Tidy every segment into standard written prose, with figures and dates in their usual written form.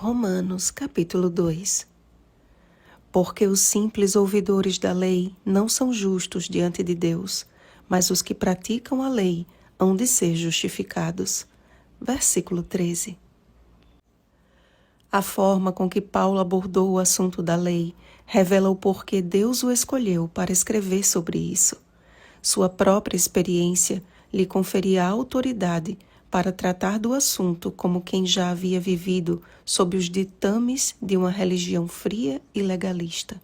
Romanos, capítulo 2. Porque os simples ouvidores da lei não são justos diante de Deus, mas os que praticam a lei hão de ser justificados. Versículo 13. A forma com que Paulo abordou o assunto da lei revela o porquê Deus o escolheu para escrever sobre isso. Sua própria experiência lhe conferia autoridade para tratar do assunto como quem já havia vivido sob os ditames de uma religião fria e legalista.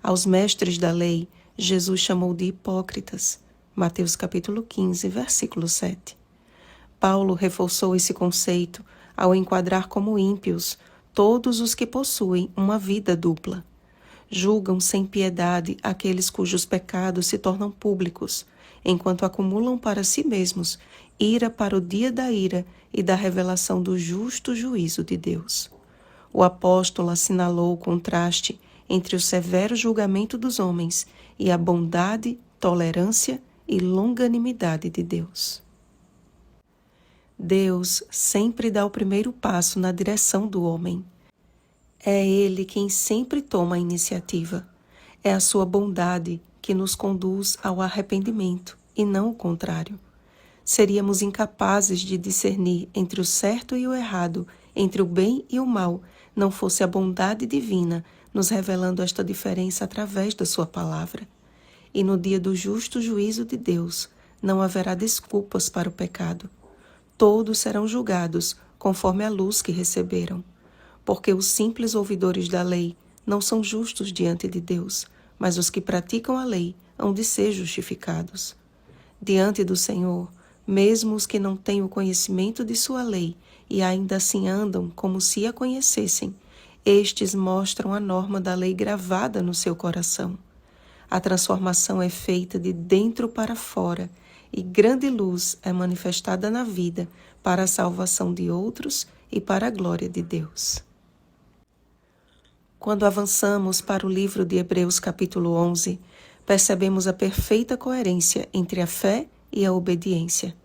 Aos mestres da lei, Jesus chamou de hipócritas. Mateus capítulo 15, versículo 7. Paulo reforçou esse conceito ao enquadrar como ímpios todos os que possuem uma vida dupla. Julgam sem piedade aqueles cujos pecados se tornam públicos, enquanto acumulam para si mesmos ira para o dia da ira e da revelação do justo juízo de Deus. O apóstolo assinalou o contraste entre o severo julgamento dos homens e a bondade, tolerância e longanimidade de Deus. Deus sempre dá o primeiro passo na direção do homem. É Ele quem sempre toma a iniciativa. É a sua bondade que nos conduz ao arrependimento e não o contrário. Seríamos incapazes de discernir entre o certo e o errado, entre o bem e o mal, não fosse a bondade divina nos revelando esta diferença através da sua palavra. E no dia do justo juízo de Deus, não haverá desculpas para o pecado. Todos serão julgados conforme a luz que receberam. Porque os simples ouvidores da lei não são justos diante de Deus, mas os que praticam a lei hão de ser justificados. Diante do Senhor, mesmo os que não têm o conhecimento de sua lei e ainda assim andam como se a conhecessem, estes mostram a norma da lei gravada no seu coração. A transformação é feita de dentro para fora e grande luz é manifestada na vida para a salvação de outros e para a glória de Deus. Quando avançamos para o livro de Hebreus capítulo 11, percebemos a perfeita coerência entre a fé e a obediência.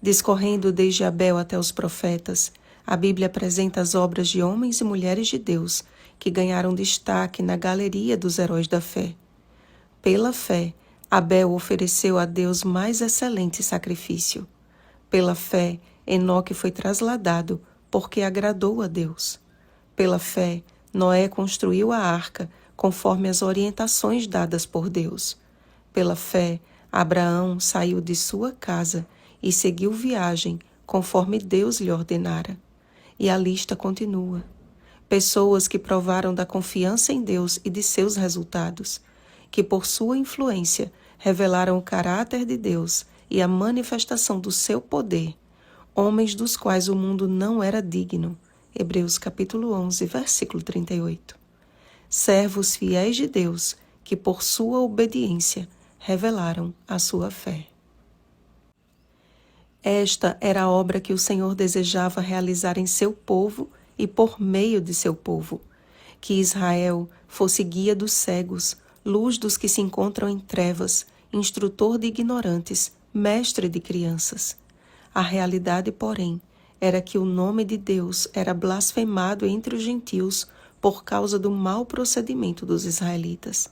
Discorrendo desde Abel até os profetas, a Bíblia apresenta as obras de homens e mulheres de Deus que ganharam destaque na galeria dos heróis da fé. Pela fé, Abel ofereceu a Deus mais excelente sacrifício. Pela fé, Enoque foi trasladado porque agradou a Deus. Pela fé, Noé construiu a arca conforme as orientações dadas por Deus. Pela fé, Abraão saiu de sua casa e seguiu viagem conforme Deus lhe ordenara. E a lista continua. Pessoas que provaram da confiança em Deus e de seus resultados, que por sua influência revelaram o caráter de Deus e a manifestação do seu poder, homens dos quais o mundo não era digno. Hebreus capítulo 11, versículo 38. Servos fiéis de Deus, que por sua obediência revelaram a sua fé. Esta era a obra que o Senhor desejava realizar em seu povo e por meio de seu povo, que Israel fosse guia dos cegos, luz dos que se encontram em trevas, instrutor de ignorantes, mestre de crianças. A realidade, porém, era que o nome de Deus era blasfemado entre os gentios por causa do mau procedimento dos israelitas.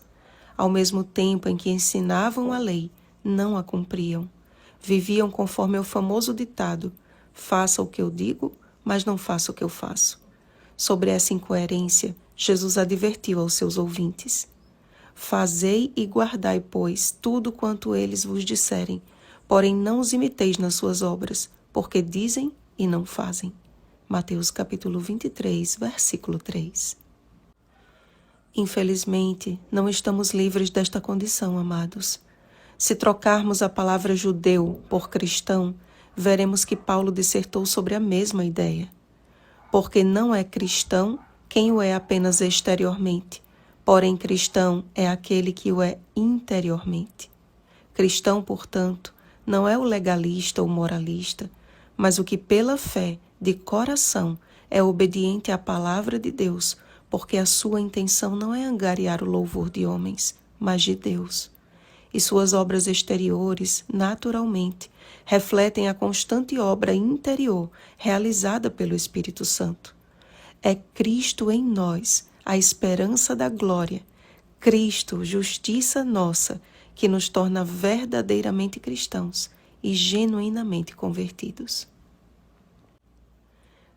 Ao mesmo tempo em que ensinavam a lei, não a cumpriam. Viviam conforme o famoso ditado: faça o que eu digo, mas não faça o que eu faço. Sobre essa incoerência, Jesus advertiu aos seus ouvintes: fazei e guardai, pois, tudo quanto eles vos disserem, porém não os imiteis nas suas obras, porque dizem e não fazem. Mateus capítulo 23, versículo 3. Infelizmente, não estamos livres desta condição, amados. Se trocarmos a palavra judeu por cristão, veremos que Paulo dissertou sobre a mesma ideia. Porque não é cristão quem o é apenas exteriormente, porém cristão é aquele que o é interiormente. Cristão, portanto, não é o legalista ou moralista, mas o que pela fé, de coração, é obediente à palavra de Deus, porque a sua intenção não é angariar o louvor de homens, mas de Deus. E suas obras exteriores, naturalmente, refletem a constante obra interior realizada pelo Espírito Santo. É Cristo em nós, a esperança da glória. Cristo, justiça nossa, que nos torna verdadeiramente cristãos e genuinamente convertidos.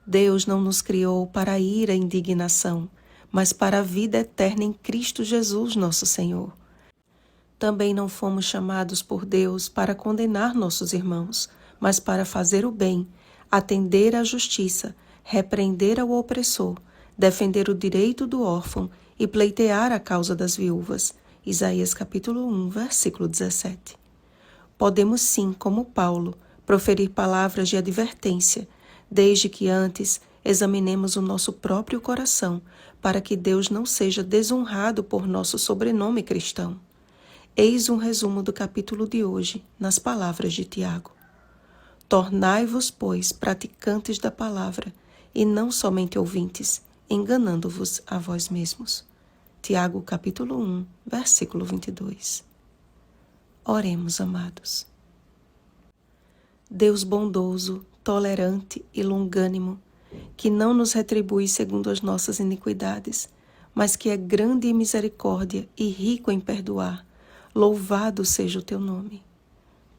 Deus não nos criou para a ira e indignação, mas para a vida eterna em Cristo Jesus, nosso Senhor. Também não fomos chamados por Deus para condenar nossos irmãos, mas para fazer o bem, atender à justiça, repreender ao opressor, defender o direito do órfão e pleitear a causa das viúvas. Isaías capítulo 1, versículo 17. Podemos sim, como Paulo, proferir palavras de advertência, desde que antes examinemos o nosso próprio coração, para que Deus não seja desonrado por nosso sobrenome cristão. Eis um resumo do capítulo de hoje, nas palavras de Tiago. Tornai-vos, pois, praticantes da palavra, e não somente ouvintes, enganando-vos a vós mesmos. Tiago, capítulo 1, versículo 22. Oremos, amados. Deus bondoso, tolerante e longânimo, que não nos retribui segundo as nossas iniquidades, mas que é grande em misericórdia e rico em perdoar, louvado seja o teu nome.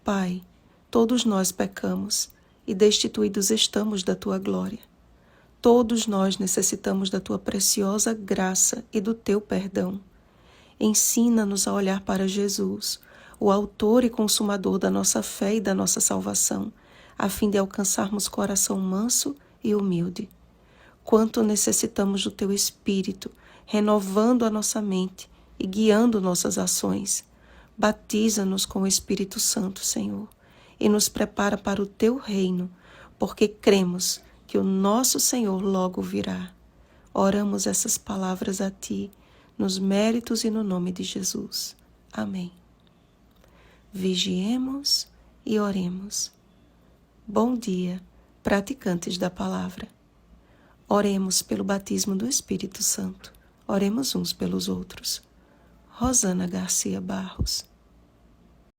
Pai, todos nós pecamos e destituídos estamos da tua glória. Todos nós necessitamos da tua preciosa graça e do teu perdão. Ensina-nos a olhar para Jesus, o autor e consumador da nossa fé e da nossa salvação, a fim de alcançarmos coração manso e humilde. Quanto necessitamos do teu Espírito, renovando a nossa mente e guiando nossas ações. Batiza-nos com o Espírito Santo, Senhor, e nos prepara para o teu reino, porque cremos que o nosso Senhor logo virá. Oramos essas palavras a ti, nos méritos e no nome de Jesus. Amém. Vigiemos e oremos. Bom dia, praticantes da palavra. Oremos pelo batismo do Espírito Santo. Oremos uns pelos outros. Rosana Garcia Barros.